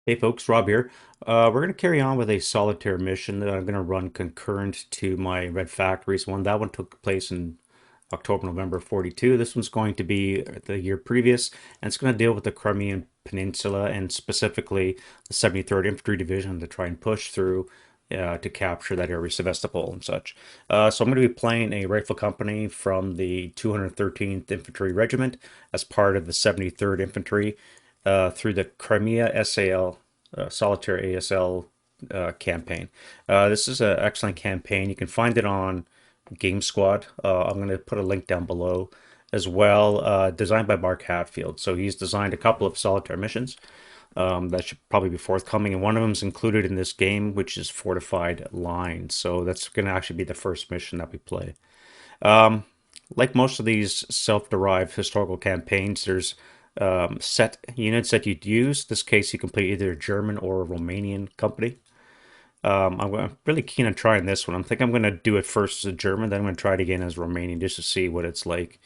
Hey folks, Rob here. We're going to carry on with a solitaire mission that I'm going to run concurrent to my Red Factories one. That one took place in October, November 42. This one's going to be the year previous, and it's going to deal with the Crimean Peninsula and specifically the 73rd Infantry Division to try and push through to capture that area, Sevastopol and such. So I'm going to be playing a rifle company from the 213th Infantry Regiment as part of the 73rd Infantry through the Crimea SAL, Solitaire ASL campaign. This is an excellent campaign. You can find it on Game Squad. I'm going to put a link down below as well, designed by Mark Hatfield. So he's designed a couple of solitaire missions that should probably be forthcoming, and one of them is included in this game, which is Fortified Line. So that's going to actually be the first mission that we play. Like most of these self-derived historical campaigns, there's set units that you'd use. In this case, you can play either a German or a Romanian company. I'm really keen on trying this one. I think I'm going to do it first as a German, then I'm going to try it again as Romanian just to see what it's like.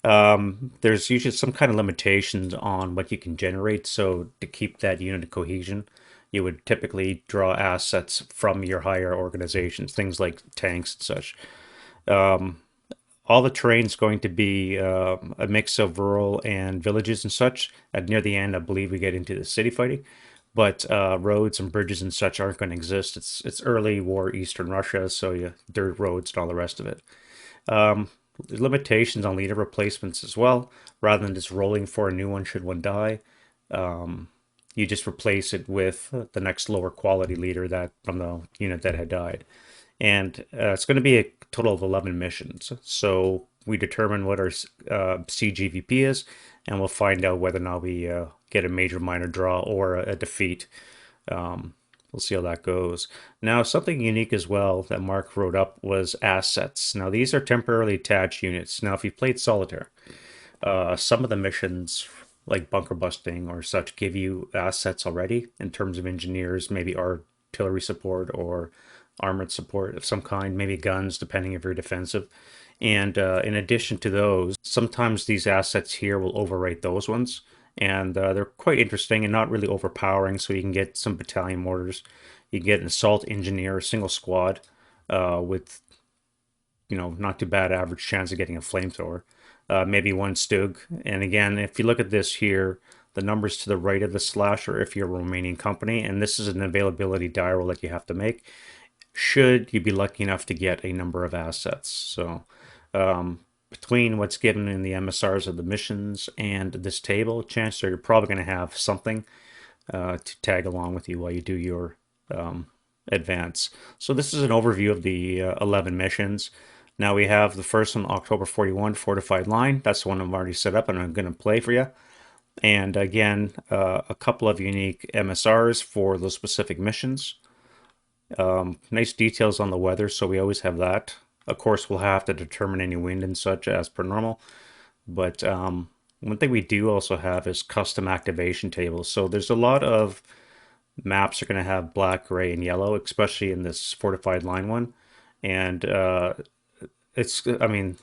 There's usually some kind of limitations on what you can generate, so to keep that unit cohesion, you would typically draw assets from your higher organizations, things like tanks and such. All the terrain's going to be a mix of rural and villages and such. Near the end, I believe we get into the city fighting, but roads and bridges and such aren't going to exist. It's early war Eastern Russia, so yeah, dirt roads and all the rest of it. There's limitations on leader replacements as well. Rather than just rolling for a new one should one die, you just replace it with the next lower quality leader that from the unit that had died. And it's going to be a total of 11 missions. So we determine what our CGVP is, and we'll find out whether or not we get a major minor draw or a defeat. We'll see how that goes. Now, something unique as well that Mark wrote up was assets. Now, these are temporarily attached units. Now, if you've played Solitaire, some of the missions, like bunker busting or such, give you assets already in terms of engineers, maybe artillery support or armored support of some kind, maybe guns, depending if you're defensive. And in addition to those, sometimes these assets here will overwrite those ones. And they're quite interesting and not really overpowering, so you can get some battalion mortars. You can get an assault engineer, a single squad, with, not too bad average chance of getting a flamethrower. Maybe one Stug. And again, if you look at this here, the numbers to the right of the slasher, if you're a Romanian company, and this is an availability die roll that you have to make, should you be lucky enough to get a number of assets. So between what's given in the MSRs of the missions and this table, chances are you're probably going to have something to tag along with you while you do your advance. So this is an overview of the 11 missions. Now we have the first one, October 41, Fortified Line. That's the one I've already set up and I'm going to play for you. And again, a couple of unique MSRs for those specific missions. Nice details on the weather, so we always have that. Of course, we'll have to determine any wind and such as per normal. But one thing we do also have is custom activation tables. So there's a lot of maps are going to have black, gray, and yellow, especially in this Fortified Line one. And I mean,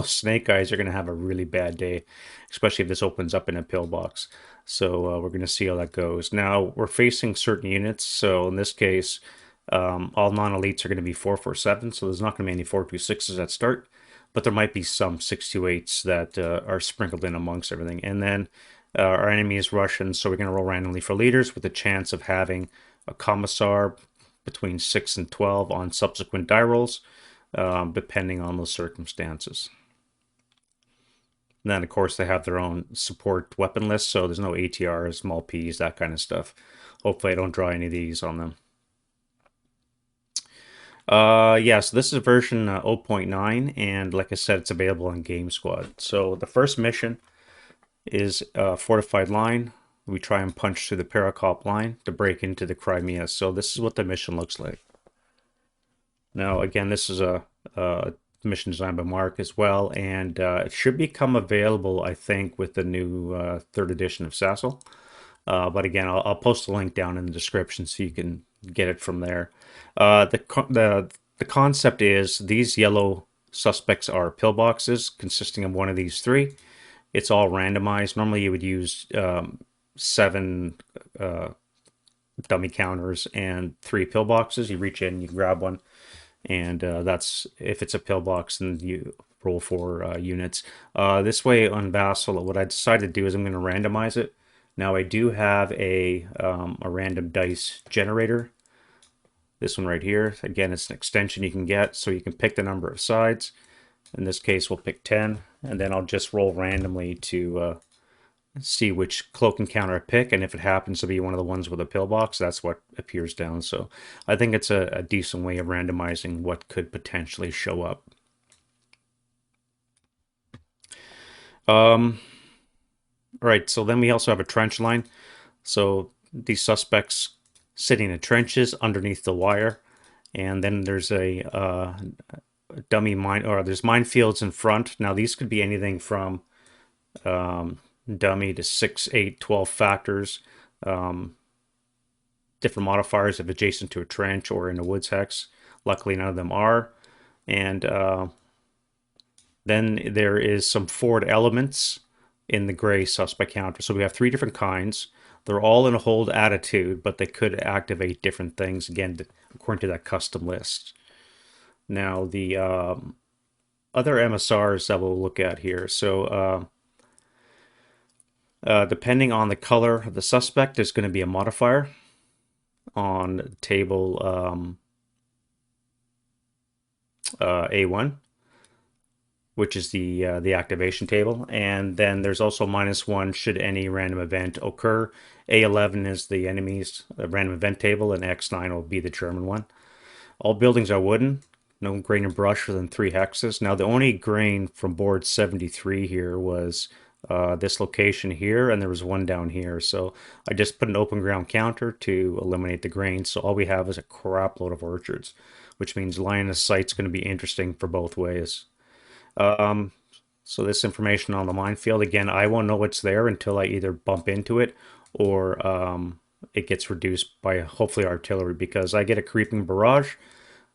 Snake Eyes are going to have a really bad day, especially if this opens up in a pillbox. So we're going to see how that goes. Now, we're facing certain units. So in this case, all non-elites are going to be 447, so there's not going to be any 426s at start, but there might be some 628s that are sprinkled in amongst everything. And then our enemy is Russian, so we're going to roll randomly for leaders with a chance of having a commissar between 6 and 12 on subsequent die rolls, depending on the circumstances. And then, of course, they have their own support weapon list, so there's no ATRs, small Ps, that kind of stuff. Hopefully I don't draw any of these on them. Yeah, so this is version 0.9, and like I said, it's available on Game Squad. So the first mission is Fortified Line. We try and punch through the Perekop Line to break into the Crimea. So this is what the mission looks like. Now, again, this is a mission designed by Mark as well, and it should become available, I think, with the new third edition of SASL. But again, I'll post a link down in the description so you can get it from there. The concept is these yellow suspects are pillboxes consisting of one of these three. It's all randomized. Normally you would use 7 dummy counters and 3 pillboxes. You reach in, you grab one, and that's if it's a pillbox, then you roll 4 units. This way on Vassal, what I decided to do is I'm going to randomize it. Now I do have a random dice generator. This one right here, again, it's an extension you can get, so you can pick the number of sides. In this case, we'll pick 10, and then I'll just roll randomly to see which cloak encounter I pick, and if it happens to be one of the ones with a pillbox, that's what appears down. So I think it's a decent way of randomizing what could potentially show up. All right, so then we also have a trench line. So these suspects sitting in trenches underneath the wire, and then there's a dummy mine, or there's minefields in front. Now these could be anything from dummy to 6, 8, 12 factors, different modifiers if adjacent to a trench or in a woods hex. Luckily, none of them are. And then there is some forward elements in the gray suspect counter. So we have 3 different kinds. They're all in a hold attitude, but they could activate different things, again, according to that custom list. Now, the other MSRs that we'll look at here. So depending on the color of the suspect, there's going to be a modifier on table A1, which is the activation table, and then there's also -1 should any random event occur. A11 is the enemy's random event table, and X9 will be the German one. All buildings are wooden, no grain and brush within 3 hexes. Now the only grain from board 73 here was this location here, and there was one down here. So I just put an open ground counter to eliminate the grain. So all we have is a crap load of orchards, which means line of sight's going to be interesting for both ways. So this information on the minefield, again, I won't know it's there until I either bump into it or it gets reduced by hopefully artillery, because I get a creeping barrage,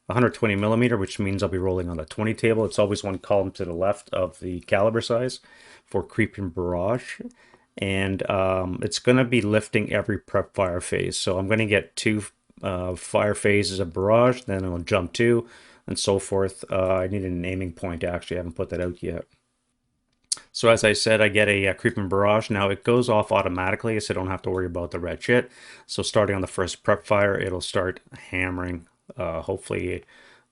120 millimeter, which means I'll be rolling on the 20 table. It's always one column to the left of the caliber size for creeping barrage. And it's going to be lifting every prep fire phase. So I'm going to get 2 fire phases of barrage, then I'll jump 2, and so forth. I need a naming point, actually. I haven't put that out yet. So as I said, I get a creeping barrage. Now it goes off automatically, so I don't have to worry about the red shit. So starting on the first prep fire, it'll start hammering, hopefully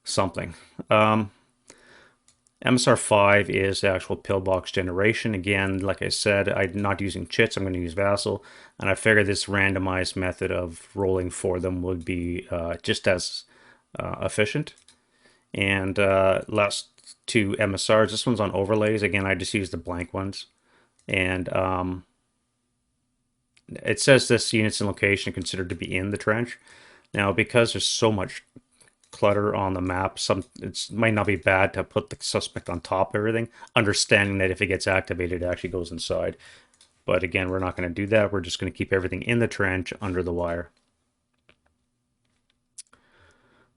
something. MSR 5 is the actual pillbox generation. Again, like I said, I'm not using chits, I'm going to use Vassal. And I figured this randomized method of rolling for them would be just as efficient. And last 2 MSRs, this one's on overlays. Again, I just used the blank ones. And it says this unit's in location considered to be in the trench. Now, because there's so much clutter on the map, it might not be bad to put the suspect on top of everything, understanding that if it gets activated, it actually goes inside. But again, we're not going to do that. We're just going to keep everything in the trench under the wire.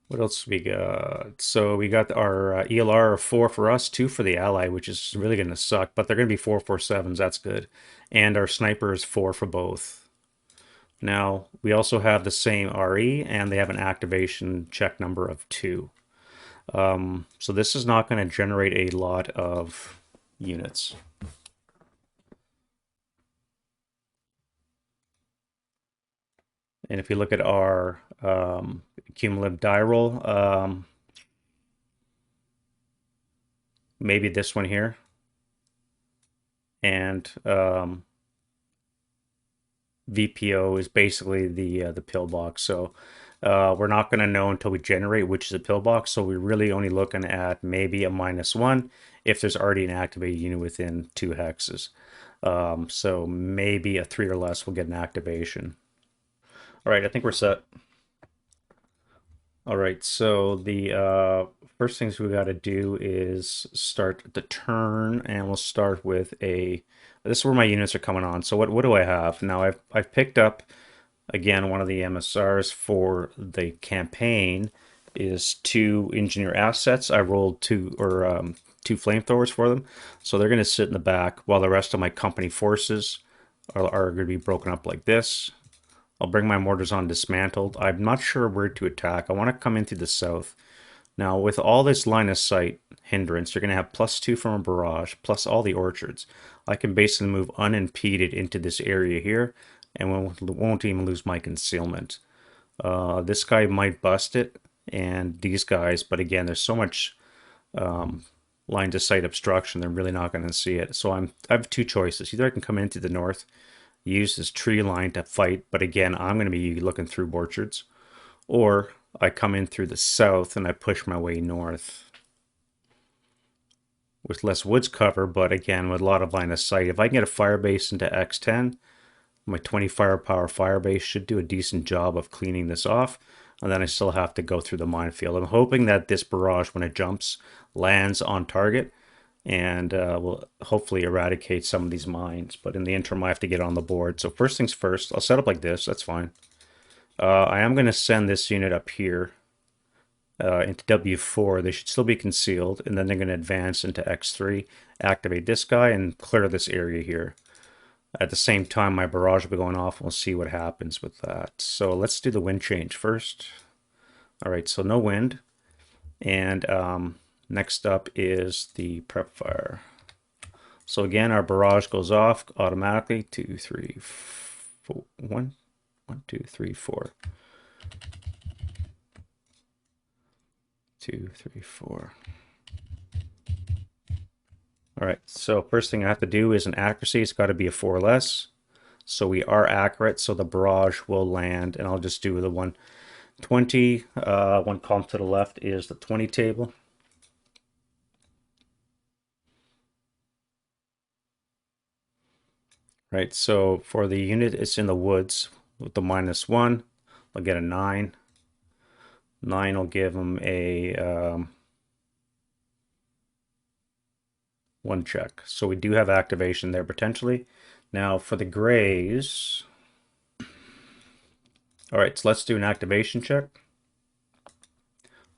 What else we got? So we got our ELR 4 for us, 2 for the ally, which is really going to suck, but they're going to be 4.47s. That's good. And our sniper is 4 for both. Now, we also have the same RE, and they have an activation check number of 2. So this is not going to generate a lot of units. And if you look at our cumulative die roll, maybe this one here, and VPO is basically the pillbox. So we're not going to know until we generate which is a pillbox. So we're really only looking at maybe a -1 if there's already an activated unit within 2 hexes. So maybe a 3 or less will get an activation. All right, I think we're set. All right, so the first things we got to do is start the turn, and we'll start with this is where my units are coming on. So what do I have? Now I've picked up, again, one of the MSRs for the campaign is 2 engineer assets. I rolled 2 flamethrowers for them. So they're going to sit in the back while the rest of my company forces are going to be broken up like this. I'll bring my mortars on dismantled. I'm not sure where to attack. I want to come in through the south. Now, with all this line of sight hindrance, you're going to have +2 from a barrage, plus all the orchards. I can basically move unimpeded into this area here, and won't even lose my concealment. This guy might bust it, and these guys, but again, there's so much line of sight obstruction, they're really not going to see it. So I have two choices. Either I can come into the north, use this tree line to fight, but again, I'm going to be looking through orchards, or I come in through the south and I push my way north with less woods cover, but again, with a lot of line of sight. If I can get a fire base into X10, my 20 firepower fire base should do a decent job of cleaning this off. And then I still have to go through the minefield. I'm hoping that this barrage, when it jumps, lands on target and will hopefully eradicate some of these mines. But in the interim, I have to get on the board. So first things first, I'll set up like this. That's fine. I am going to send this unit up here into W4. They should still be concealed. And then they're going to advance into X3, activate this guy, and clear this area here. At the same time, my barrage will be going off. We'll see what happens with that. So let's do the wind change first. All right, so no wind. And next up is the prep fire. So again, our barrage goes off automatically. 2, 3, 4, 1, 1, 2, 3, 4. 2, 3, 4. All right, so first thing I have to do is an accuracy. It's got to be a 4 or less. So we are accurate, so the barrage will land, and I'll just do the 120. One column to the left is the 20 table. Right, so for the unit, it's in the woods with the -1. I'll get a 9. 9 will give them a 1 check. So we do have activation there potentially. Now for the grays. All right, so let's do an activation check.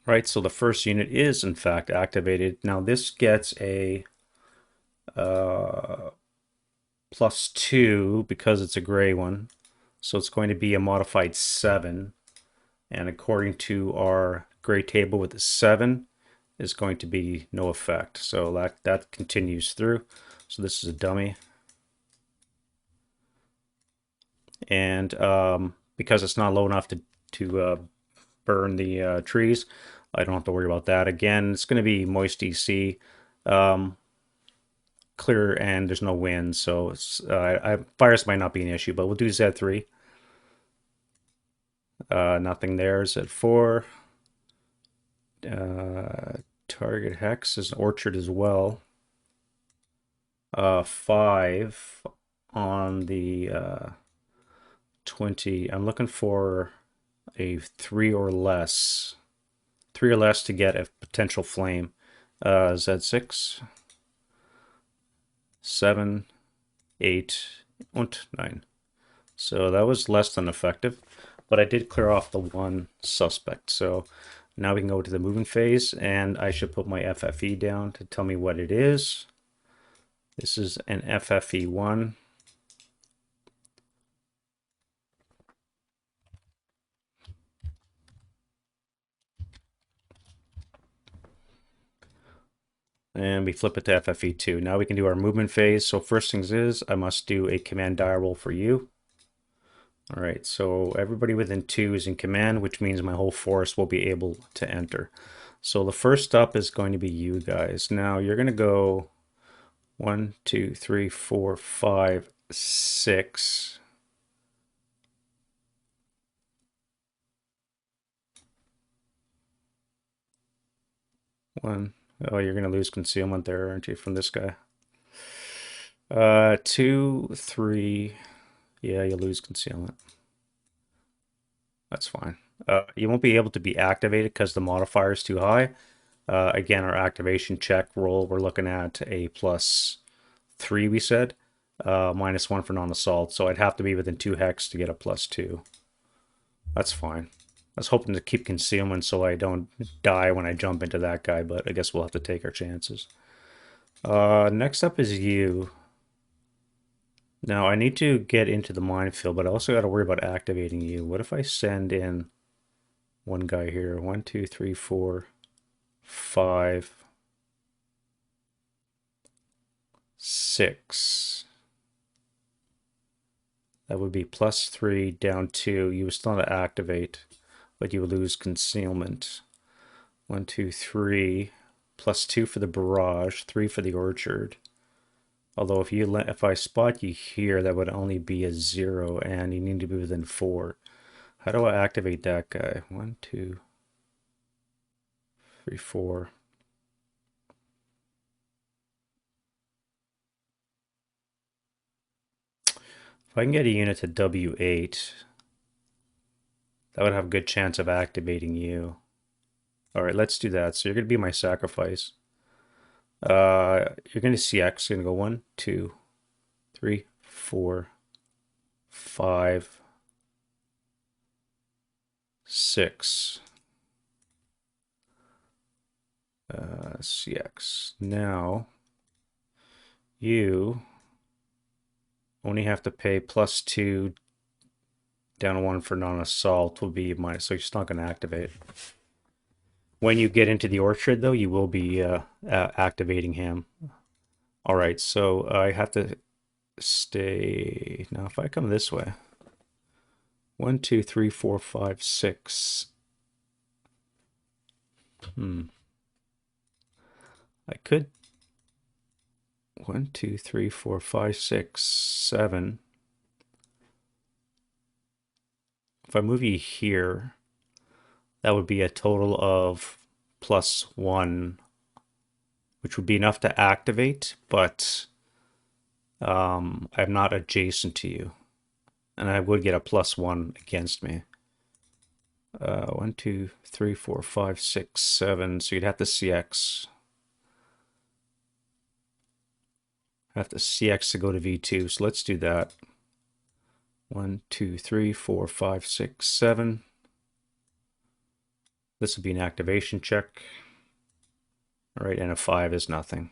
All right, so the first unit is in fact activated. Now this gets a +2 because it's a gray one. So it's going to be a modified 7. And according to our gray table with the 7, is going to be no effect. So that continues through. So this is a dummy. And because it's not low enough to burn the trees, I don't have to worry about that. Again, it's going to be moist DC, clear, and there's no wind. So fires might not be an issue, but we'll do Z3. Nothing there. Z4. Target hex is an orchard as well. 5 on the 20. I'm looking for a 3 or less. 3 or less to get a potential flame. Z6. 7, 8, and 9. So that was less than effective, but I did clear off the one suspect. So now we can go to the moving phase, and I should put my FFE down to tell me what it is. This is an FFE1. And we flip it to FFE2. Now we can do our movement phase. So first things is, I must do a command die roll for you. All right, so everybody within 2 is in command, which means my whole force will be able to enter. So the first up is going to be you guys. Now you're going to go 1, 2, 3, 4, 5, 6. One. Oh, you're going to lose concealment there, aren't you, from this guy? 2, 3. Yeah, you lose concealment. That's fine. You won't be able to be activated because the modifier is too high. Again, our activation check roll, we're looking at a +3, we said. -1 for non-assault, so I'd have to be within 2 hex to get a +2. That's fine. I was hoping to keep concealment so I don't die when I jump into that guy, but I guess we'll have to take our chances. Next up is you. Now I need to get into the minefield, but I also got to worry about activating you. What if I send in one guy here? 1, 2, 3, 4, 5, 6. That would be +3 down 2. You would still have to activate, but you would lose concealment. 1, 2, 3, +2 for the barrage, 3 for the orchard. Although if I spot you here, that would only be a 0, and you need to be within 4. How do I activate that guy? 1, 2, 3, 4. If I can get a unit to W8, that would have a good chance of activating you. All right, let's do that. So you're going to be my sacrifice. You're going to see X. You're going to go 1, 2, 3, 4, 5, 6. CX. Now, you only have to pay +2 down 1 for non-assault will be minus, so you're still not going to activate. When you get into the orchard, though, you will be activating him. All right, so I have to stay. Now, if I come this way, 1, 2, 3, 4, 5, 6. I could 1, 2, 3, 4, 5, 6, 7. If I move you here, that would be a total of +1, which would be enough to activate, but I'm not adjacent to you. And I would get a +1 against me. 1, 2, 3, 4, 5, 6, 7. So you'd have to CX. Have to CX to go to V2. So let's do that. 1, 2, 3, 4, 5, 6, 7. This would be an activation check. All right, and a 5 is nothing.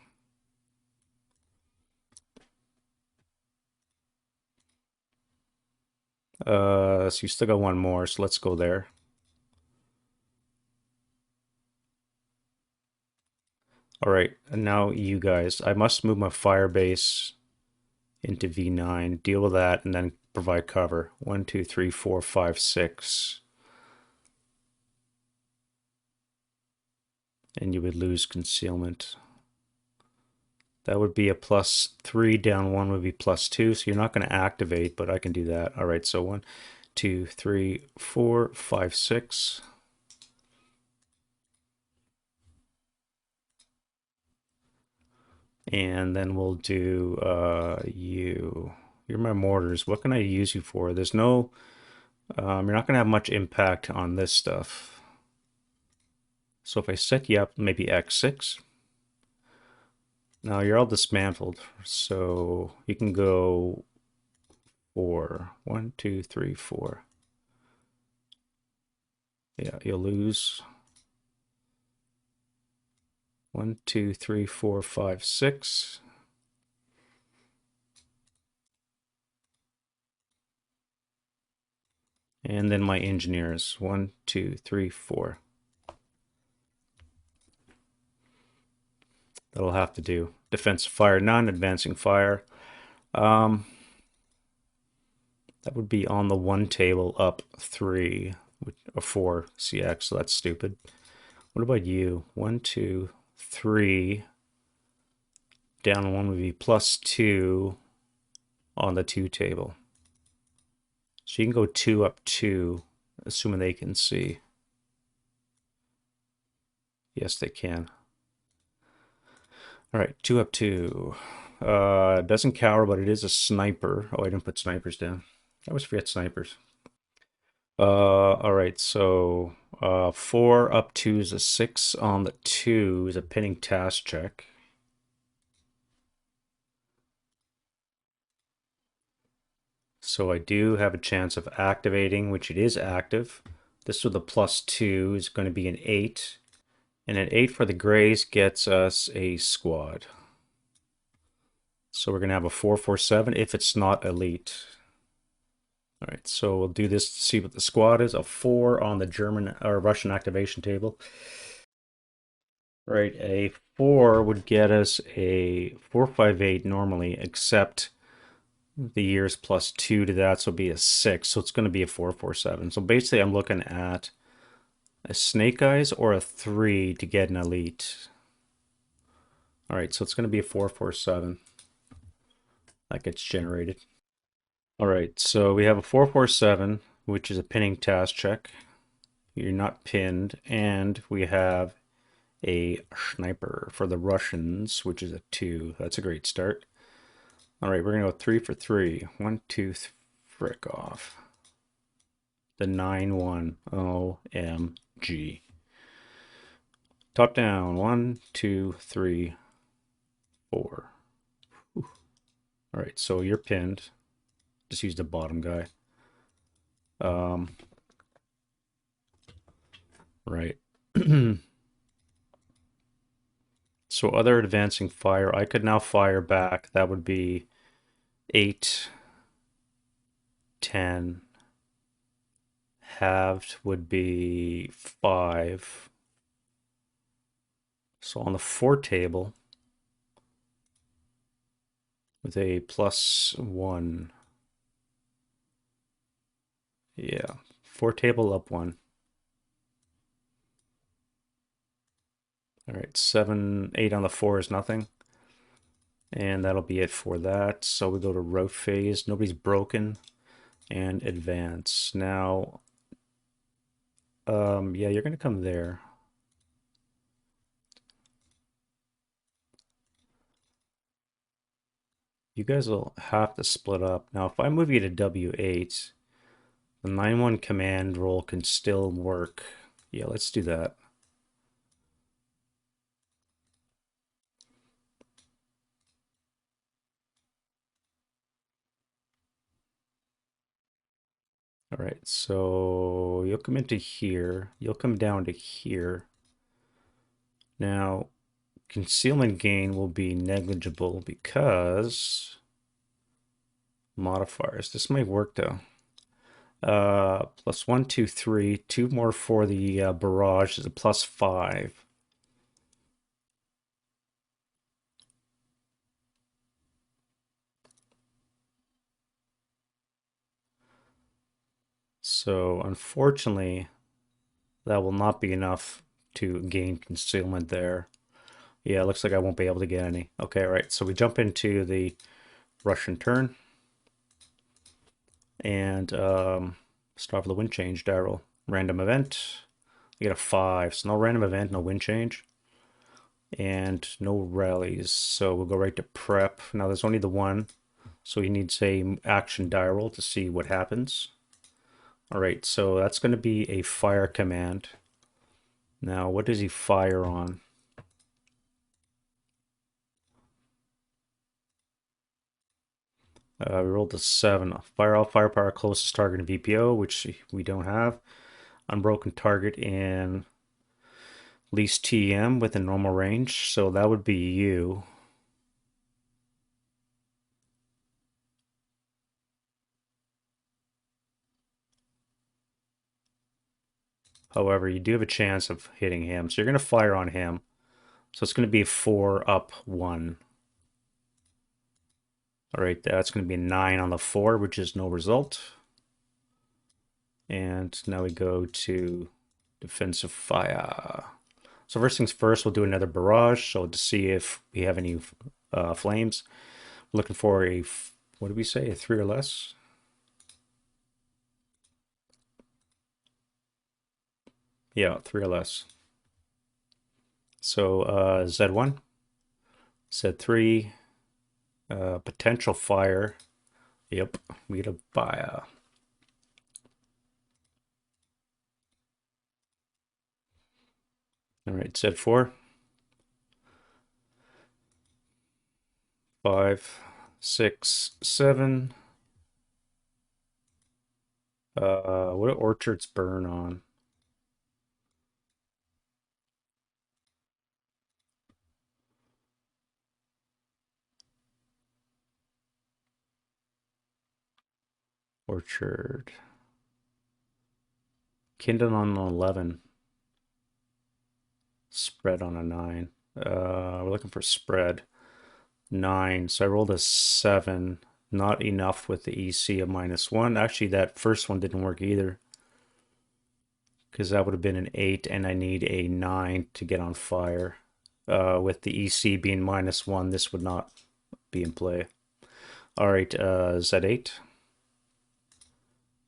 So you still got one more, so let's go there. All right, and now you guys. I must move my fire base into V9, deal with that, and then provide cover. 1, 2, 3, 4, 5, 6. And you would lose concealment. That would be a +3, down 1 would be +2, so you're not going to activate, but I can do that. All right, so 1, 2, 3, 4, 5, 6. And then we'll do you. You're my mortars. What can I use you for? There's no, you're not going to have much impact on this stuff. So if I set you up, maybe X6. Now you're all dismantled, so you can go 4. 1, 2, 3, 4. Yeah, you'll lose. 1, 2, 3, 4, 5, 6. And then my engineers. 1, 2, 3, 4. That'll have to do. Defensive fire, none. Advancing fire. That would be on the 1 table up 3 or 4 CX, so that's stupid. What about you? 1, 2, 3. Down 1 would be +2 on the 2 table. So you can go 2 up 2, assuming they can see. Yes, they can. All right, 2 up 2. Doesn't cower, but it is a sniper. Oh, I didn't put snipers down. I always forget snipers. All right, so 4 up 2 is a 6 on the 2 is a pinning task check. So I do have a chance of activating, which it is active. This with a +2 is going to be an 8. And an 8 for the grays gets us a squad. So we're going to have a 447 if it's not elite. All right, so we'll do this to see what the squad is. A 4 on the German or Russian activation table. Right, a 4 would get us a 458 normally, except the years plus 2 to that, so it'll be a 6. So it's going to be a 447. So basically, I'm looking at a Snake Eyes or a 3 to get an elite. All right, so it's going to be a 447 that gets generated. All right, so we have a 447, which is a pinning task check. You're not pinned, and we have a sniper for the Russians, which is a 2. That's a great start. All right, we're going to go 3 for 3. 1, 2, frick off. The 9-1. OMG. Top down. 1, 2, 3, 4. Whew. All right, so you're pinned. Just use the bottom guy. Right. So other advancing fire, I could now fire back. That would be 8, 10. Halved would be 5. So on the 4 table, with a +1. Yeah, 4 table up 1. All right, 7, 8 on the 4 is nothing. And that'll be it for that. So we go to route phase. Nobody's broken. And advance. Now, yeah, you're going to come there. You guys will have to split up. Now, if I move you to W8, the 9-1 command role can still work. Yeah, let's do that. All right, so you'll come into here. You'll come down to here. Now, concealment gain will be negligible because modifiers. This might work though. +1, 2, 3. 2 more for the barrage is a +5. So unfortunately, that will not be enough to gain concealment there. Yeah, it looks like I won't be able to get any. Okay, all right. So we jump into the Russian turn and start with the wind change, Daryl. Random event. You get a 5. So no random event, no wind change. And no rallies. So we'll go right to prep. Now there's only the one. So you need, say, action die roll to see what happens. All right, so that's going to be a fire command. Now, what does he fire on? We rolled a 7. Fire all firepower closest target in VPO, which we don't have. Unbroken target in least TM within normal range, so that would be you. However, you do have a chance of hitting him, so you're going to fire on him. So it's going to be 4 up 1. All right, that's going to be a 9 on the 4, which is no result. And now we go to defensive fire. So first things first, we'll do another barrage. So to see if we have any flames. We're looking for a, what did we say, a 3 or less? Yeah, 3 or less. So Z1, Z3, potential fire. Yep, we get a fire. All right, Z4. 5, 6, 7. What do orchards burn on? Orchard. Kindle on an 11. Spread on a 9. We're looking for spread. 9. So I rolled a 7. Not enough with the EC of -1. Actually, that first one didn't work either, because that would have been an 8, and I need a 9 to get on fire. With the EC being -1, this would not be in play. All right, Z8.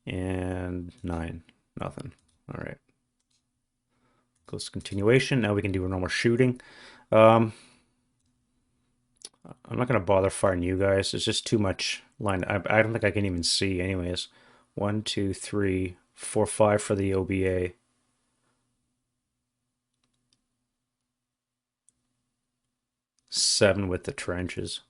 And 9. Nothing. All right. Goes to continuation. Now we can do a normal shooting. I'm not going to bother firing you guys. It's just too much line. I don't think I can even see anyways. 1, 2, 3, 4, 5 for the OBA. Seven with the trenches.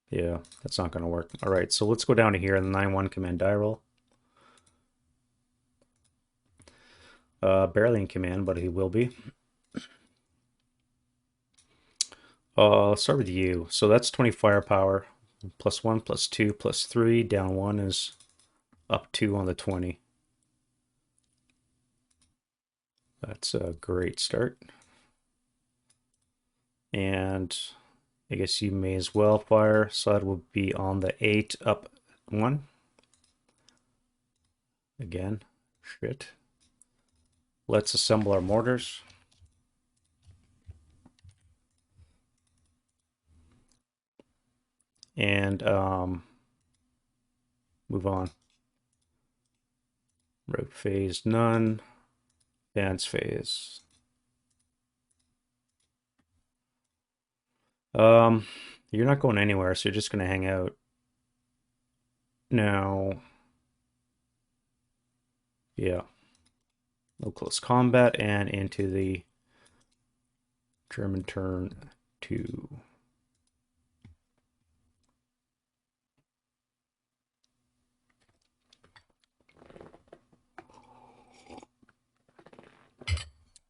Yeah, that's not going to work. All right, so let's go down to here in the 9-1 command die roll. Barely in command, but he will be. Let's start with you. So that's 20 firepower. +1, +2, +3. Down 1 is up 2 on the 20. That's a great start. And I guess you may as well fire. So that will be on the 8, up 1. Again, shit. Let's assemble our mortars. And move on. Road phase, none. Advance phase. You're not going anywhere, so you're just going to hang out. Now, yeah. No close combat and into the German turn 2.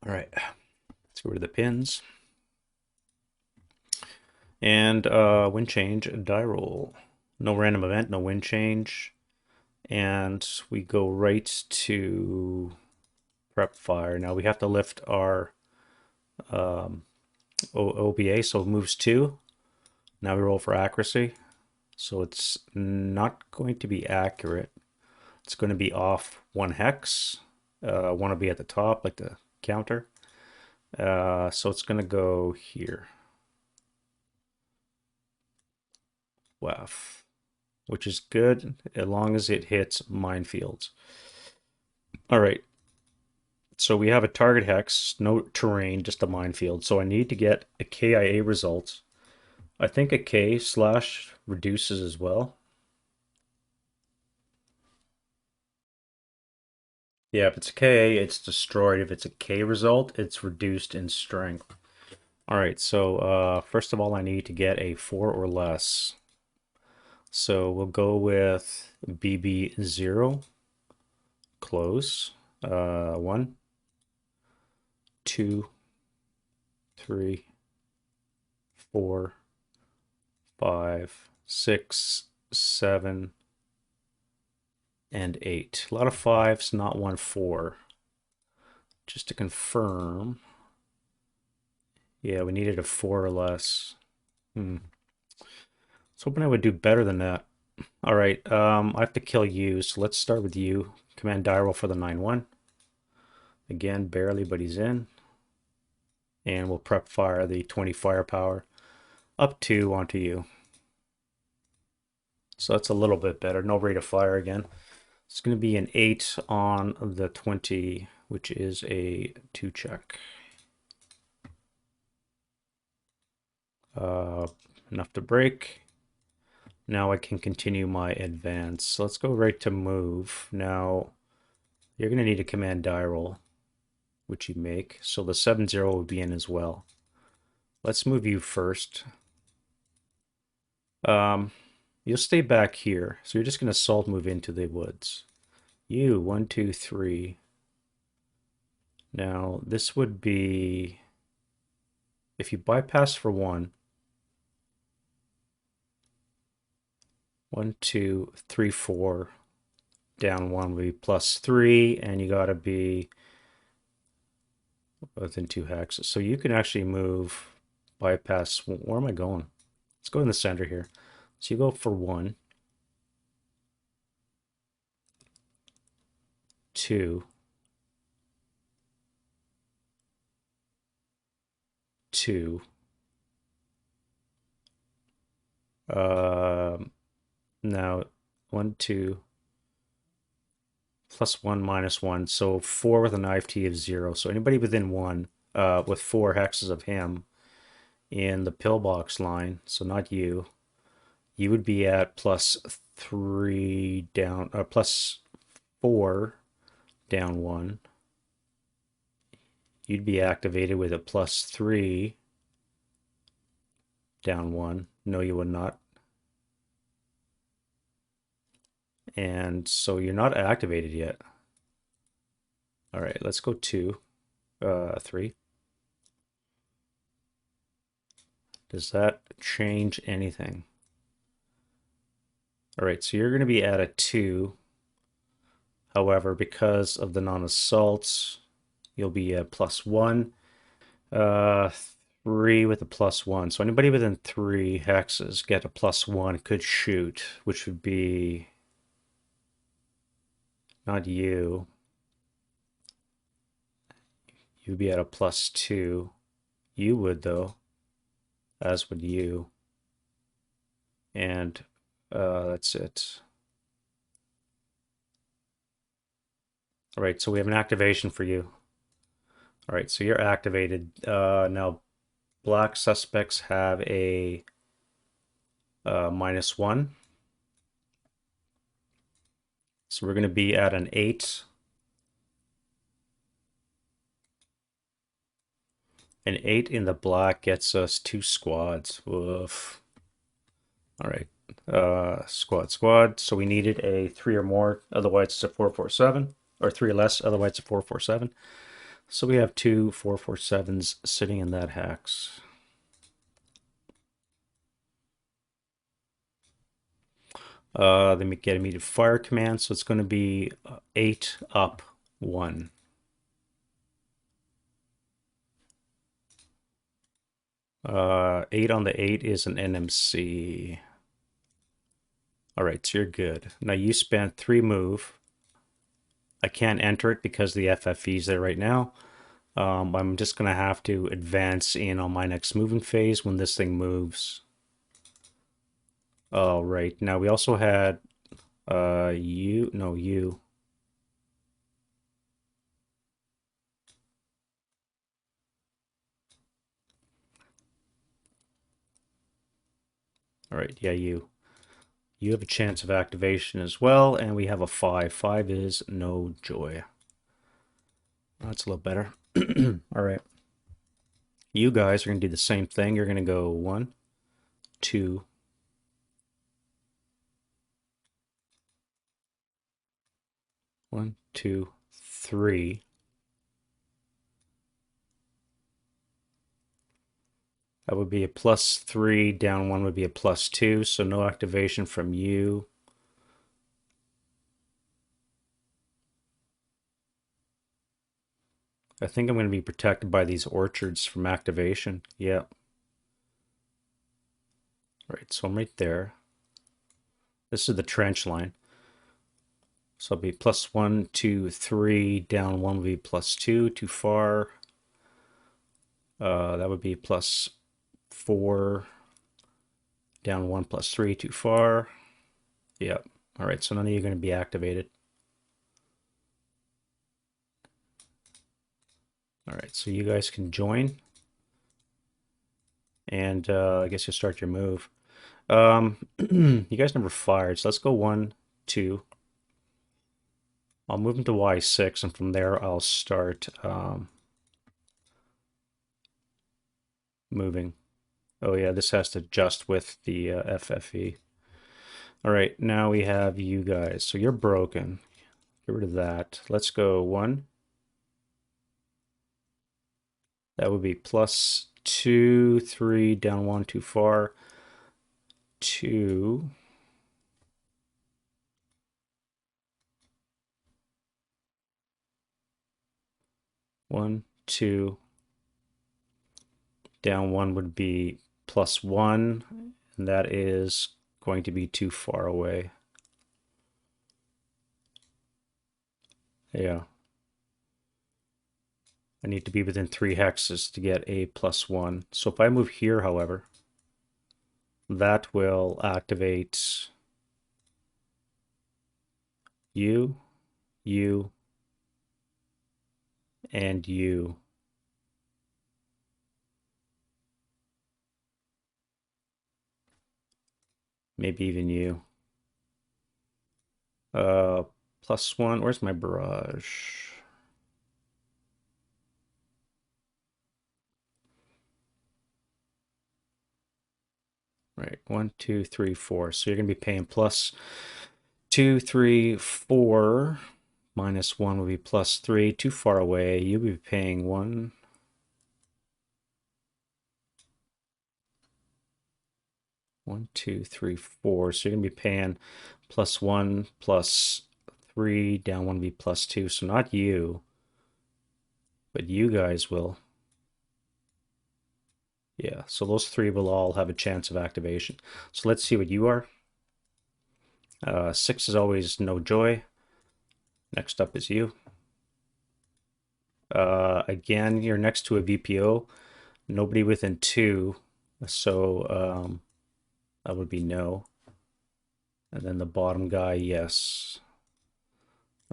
All right, let's go rid of the pins. And wind change, die roll. No random event, no wind change. And we go right to prep fire. Now we have to lift our OBA, so it moves 2. Now we roll for accuracy. So it's not going to be accurate. It's going to be off 1 hex. 1 will be at the top, like the counter. So it's going to go here. WAF, which is good as long as it hits minefields. All right. So we have a target hex, no terrain, just a minefield. So I need to get a KIA result. I think a K slash reduces as well. Yeah, if it's a KA, it's destroyed. If it's a K result, it's reduced in strength. All right, so first of all, I need to get a 4 or less. So we'll go with BB0. Close. 1, 2, 3, 4, 5, 6, 7, and 8. A lot of 5s, not 1 4. Just to confirm. Yeah, we needed a 4 or less. I was hoping I would do better than that. All right, I have to kill you, so let's start with you. Command die roll for the 9-1. Again, barely, but he's in. And we'll prep fire the 20 firepower. Up 2 onto you. So that's a little bit better. No rate of fire again. It's going to be an 8 on the 20, which is a 2 check. Enough to break. Now I can continue my advance. So let's go right to move. Now, you're going to need a command die roll, which you make. So the 7-0 will be in as well. Let's move you first. You'll stay back here. So you're just going to salt move into the woods. You, 1, 2, 3. Now, this would be if you bypass for 1, 1, 2, 3, 4, down 1 will be +3, and you got to be within 2 hexes. So you can actually move, bypass, where am I going? Let's go in the center here. So you go for 1, 2, 2. Now 1, 2, +1, -1. So 4 with an IFT of 0. So anybody within 1 with 4 hexes of him in the pillbox line, so not you, you would be at +3 down, +4 down 1. You'd be activated with a +3 down 1. No, you would not. And so you're not activated yet. All right, let's go 2, 3. Does that change anything? All right, so you're going to be at a 2. However, because of the non-assaults, you'll be at +1. 3 with a +1. So anybody within 3 hexes get a +1 could shoot, which would be not you. You'd be at a +2. You would, though, as would you. And that's it. All right, so we have an activation for you. All right, so you're activated. Now, black suspects have a -1. So we're going to be at an 8. An 8 in the black gets us 2 squads. Woof. All right. Squad. So we needed a 3 or more, otherwise it's a 447. Or 3 or less, otherwise it's a 447. So we have 2 447s sitting in that hex. Then we get immediate fire command, so it's going to be 8 up 1. Eight on the 8 is an NMC. All right, so you're good. Now you spent 3 move. I can't enter it because the FFE's there right now. I'm just going to have to advance in on my next moving phase when this thing moves. All right, now we also had you. All right, yeah, you. You have a chance of activation as well, and we have a 5. 5 is no joy. That's a little better. All right. You guys are going to do the same thing. You're going to go 1, 2, 1, 2, 3. That would be a +3. Down 1 would be a +2. So no activation from you. I think I'm going to be protected by these orchards from activation. Yeah. All right, so I'm right there. This is the trench line. So it'll be +1, 2, 3. Down 1 will be +2. Too far. That would be +4. Down 1 +3. Too far. Yep. All right, so none of you are going to be activated. All right, so you guys can join. And I guess you'll start your move. You guys never fired, so let's go 1, 2. I'll move into Y6, and from there I'll start moving. Oh yeah, this has to adjust with the FFE. All right, now we have you guys. So you're broken. Get rid of that. Let's go 1. That would be 2, 3, down 1, too far. 2. 1, 2. Down 1 would be +1, and that is going to be too far away. Yeah. I need to be within 3 hexes to get a +1. So if I move here, however, that will activate you, you, and you. Maybe even you. +1. Where's my barrage? Right. 1, 2, 3, 4. So you're going to be paying +2, 3, 4. -1 will be +3. Too far away. You'll be paying 1. 1, 2, 3, 4. So you're going to be paying +1, +3. Down 1 will be +2. So not you, but you guys will. Yeah, so those 3 will all have a chance of activation. So let's see what you are. 6 is always no joy. Next up is you. Again, you're next to a VPO. Nobody within 2. So that would be no. And then the bottom guy, yes.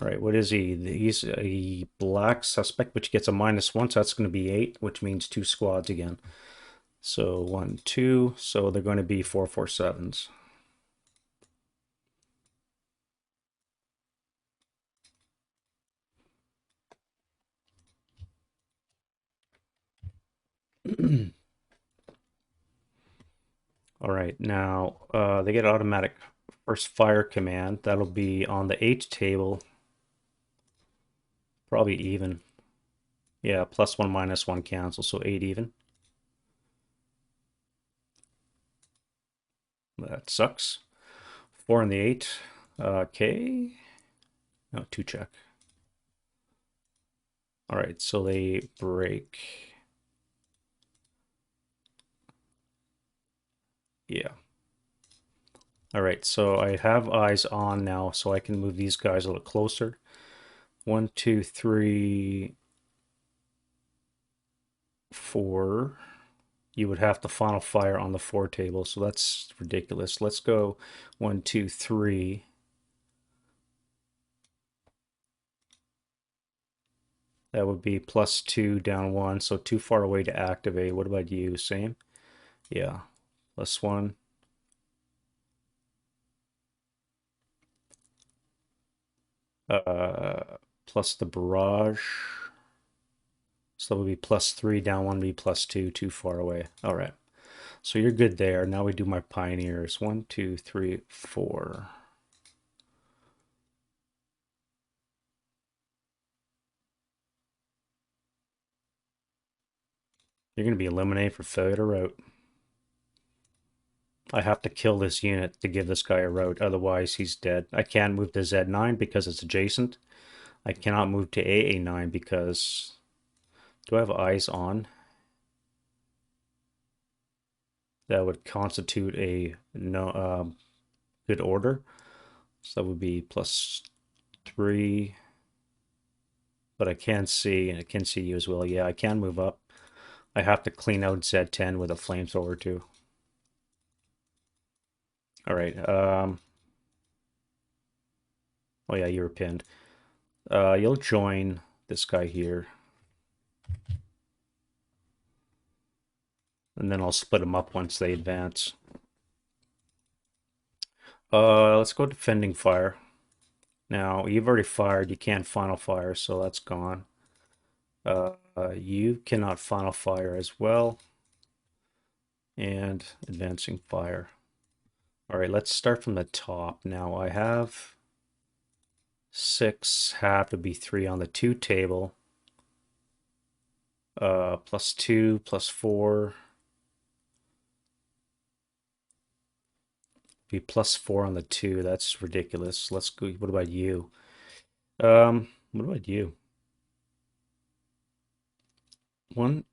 All right, what is he? He's a black suspect, which gets a -1, so that's going to be 8, which means 2 squads again. So 1, 2, so they're going to be 4, 4, 7s. All right, now they get automatic first fire command. That'll be on the 8 table, probably even. Yeah, +1, -1 cancel, so 8 even. That sucks. 4 and the 8. Okay. No, 2 check. All right, so they break. Yeah. All right, so I have eyes on now, so I can move these guys a little closer. 1, 2, 3, 4. You would have to final fire on the 4 table, so that's ridiculous. Let's go 1, 2, 3. That would be +2 down 1, so too far away to activate. What about you? Same? Yeah. +1. Plus the barrage. So that would be +3 down 1 would be +2, too far away. All right. So you're good there. Now we do my pioneers. 1, 2, 3, 4. You're going to be eliminated for failure to route. I have to kill this unit to give this guy a route, otherwise he's dead. I can't move to Z9 because it's adjacent. I cannot move to AA9 because... Do I have eyes on? That would constitute a no good order. So that would be +3. But I can see, and I can see you as well. Yeah, I can move up. I have to clean out Z10 with a flamethrower too. All right. Oh yeah, you were pinned. You'll join this guy here. And then I'll split them up once they advance. Let's go defending fire. Now, you've already fired. You can't final fire, so that's gone. You cannot final fire as well. And advancing fire. All right, let's start from the top. Now, I have 6, have to be 3 on the 2 table. +2, +4. Be +4 on the 2. That's ridiculous. Let's go. What about you? What about you? 1,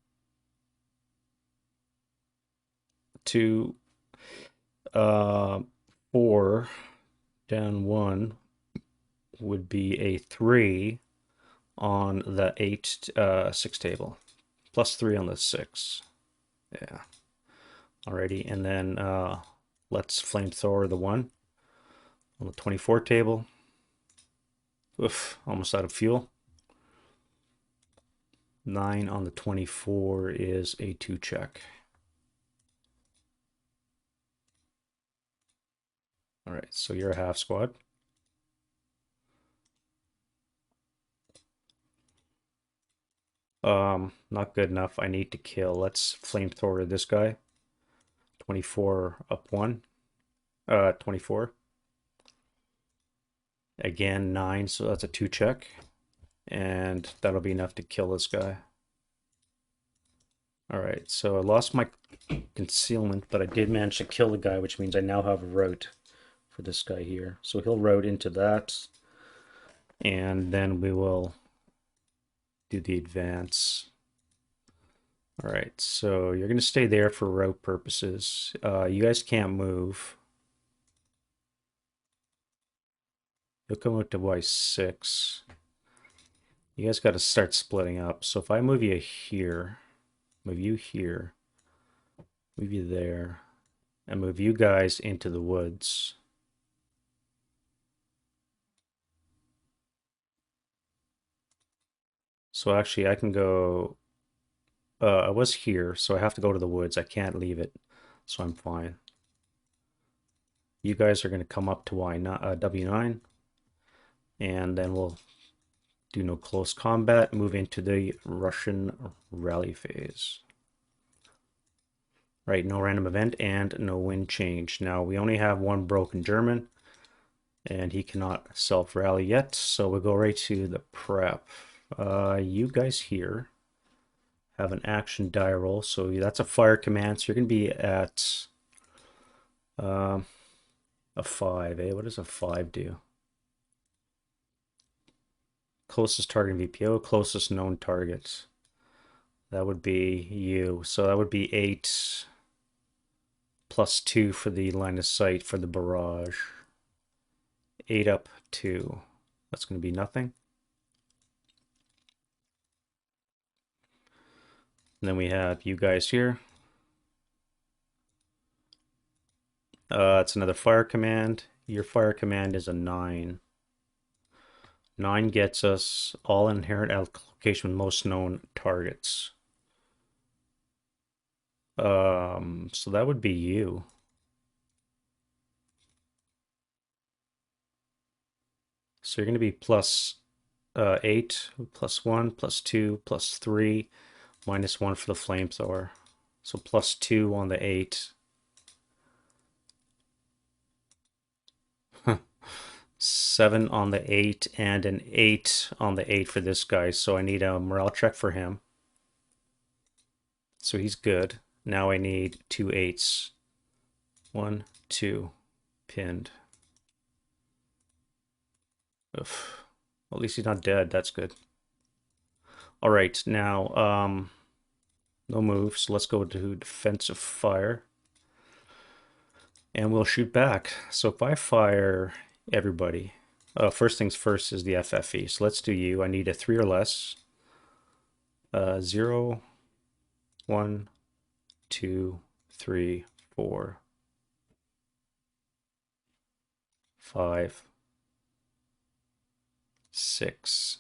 2, uh, 4 down 1 would be a 3 on the 8, 6 table. +3 on the 6. Yeah. Alrighty, and then let's flamethrower the 1 on the 24 table. Oof, almost out of fuel. 9 on the 24 is a 2 check. Alright, so you're a half squad. Not good enough. I need to kill. Let's flamethrower this guy. 24 up 1. 24. Again, 9, so that's a 2 check. And that'll be enough to kill this guy. Alright, so I lost my concealment, but I did manage to kill the guy, which means I now have a route for this guy here. So he'll route into that. And then we will do the advance. All right, so you're going to stay there for route purposes. You guys can't move. You'll come out to Y6. You guys got to start splitting up. So if I move you here, move you here, move you there, and move you guys into the woods. So actually I can go, I was here, so I have to go to the woods. I can't leave it, so I'm fine. You guys are going to come up to W9, and then we'll do no close combat, move into the Russian rally phase. Right, no random event and no wind change. Now, we only have one broken German, and he cannot self-rally yet, so we'll go right to the prep. You guys here have an action die roll, so that's a fire command, so you're going to be at a 5, eh? What does a 5 do? Closest target VPO, closest known target. That would be you. So that would be 8 +2 for the line of sight for the barrage. 8 up 2. That's going to be nothing. And then we have you guys here. It's another fire command. Your fire command is a 9. 9 gets us all inherent allocation with most known targets. So that would be you. So you're going to be plus 8, +1, +2, +3, -1 for the flamethrower. So +2 on the 8. 7 on the 8 and an 8 on the 8 for this guy. So I need a morale check for him. So he's good. Now I need 2 8s. 1, 2, pinned. Oof. Well, at least he's not dead. That's good. All right, now no moves. So let's go to defensive fire. And we'll shoot back. So if I fire everybody, first things first is the FFE. So let's do you. I need a 3 or less. 0, 1, 2, 3, 4, 5, 6.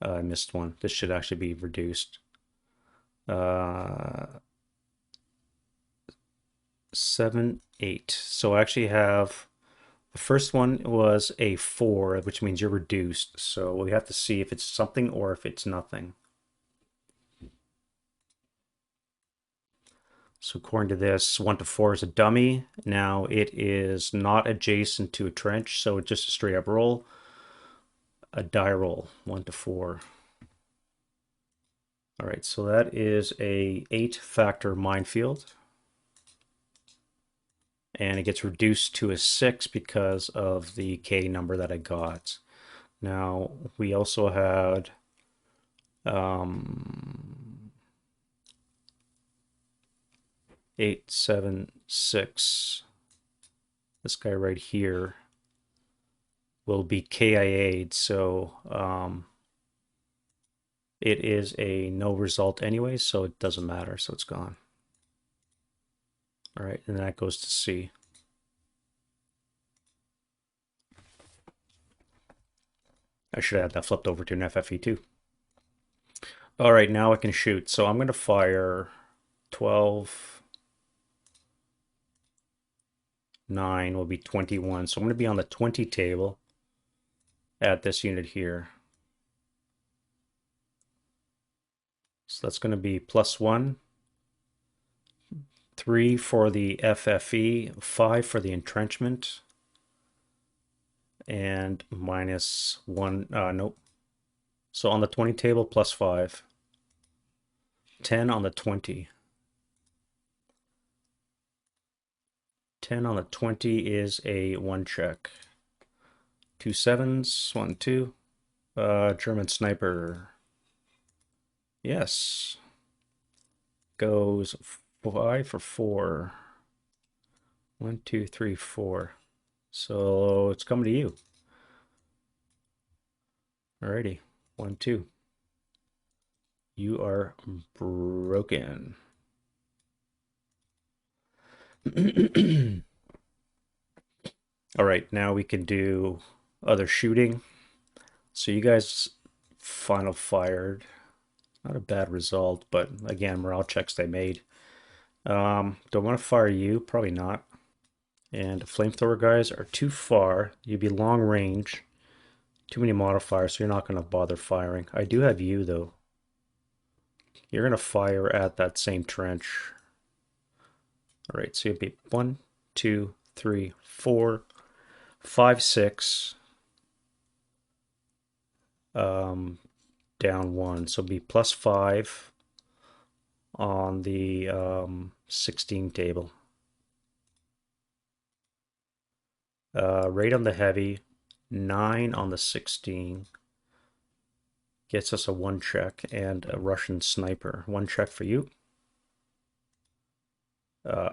I missed one. This should actually be reduced. 7, 8. So I actually have, the first one was a 4, which means you're reduced. So we have to see if it's something or if it's nothing. So according to this, 1 to 4 is a dummy. Now it is not adjacent to a trench, so it's just a straight up roll. A die roll, 1 to 4. All right, so that is a 8-factor minefield. And it gets reduced to a 6 because of the K number that I got. Now, we also had 876. This guy right here will be KIA'd, so it is a no result anyway, so it doesn't matter, so it's gone. All right, and that goes to C. I should have had that flipped over to an FFE too. All right, now I can shoot. So I'm going to fire 12, 9 will be 21. So I'm going to be on the 20 table at this unit here. So that's going to be +1, 3 for the FFE, 5 for the entrenchment, and -1, nope. So on the 20 table, +5. 10 on the 20. 10 on the 20 is a 1 check. 2 sevens, 1, 2. German sniper. Yes. Goes 5 for 4. 1, 2, 3, 4. So it's coming to you. Alrighty. 1, 2. You are broken. All right, now we can do other shooting. So you guys final fired. Not a bad result, but again, morale checks they made. Do I want to fire you? Probably not. And flamethrower guys are too far. You'd be long range. Too many modifiers, so you're not going to bother firing. I do have you, though. You're going to fire at that same trench. All right, so you'll be 1, 2, 3, 4, 5, 6. Down 1, so it'll be +5 on the 16 table. Rate on the heavy, 9 on the 16. Gets us a 1 check and a Russian sniper. 1 check for you.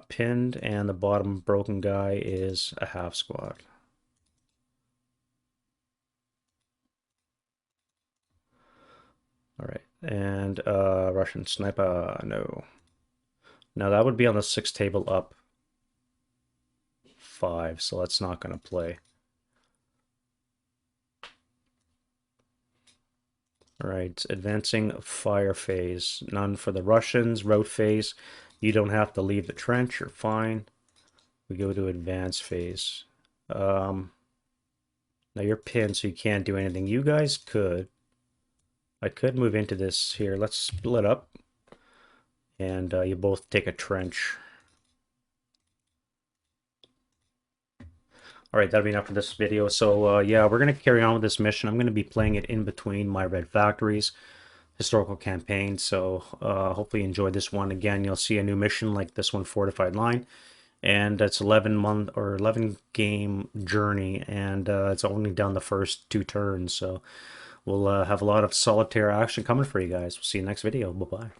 Pinned, and the bottom broken guy is a half squad. All right, and Russian sniper, no. Now that would be on the 6 table up 5, so that's not going to play. All right, advancing fire phase. None for the Russians. Road phase. You don't have to leave the trench. You're fine. We go to advance phase. Now you're pinned, so you can't do anything. You guys could. I could move into this here. Let's split up. And you both take a trench. All right, that'll be enough for this video. So yeah, we're going to carry on with this mission. I'm going to be playing it in between my Red Factories historical campaign. So hopefully you enjoyed this one. Again, you'll see a new mission like this one, Fortified Line. And it's 11-month or 11 game journey, and it's only done the first 2 turns. So we'll have a lot of solitaire action coming for you guys. We'll see you next video. Bye-bye.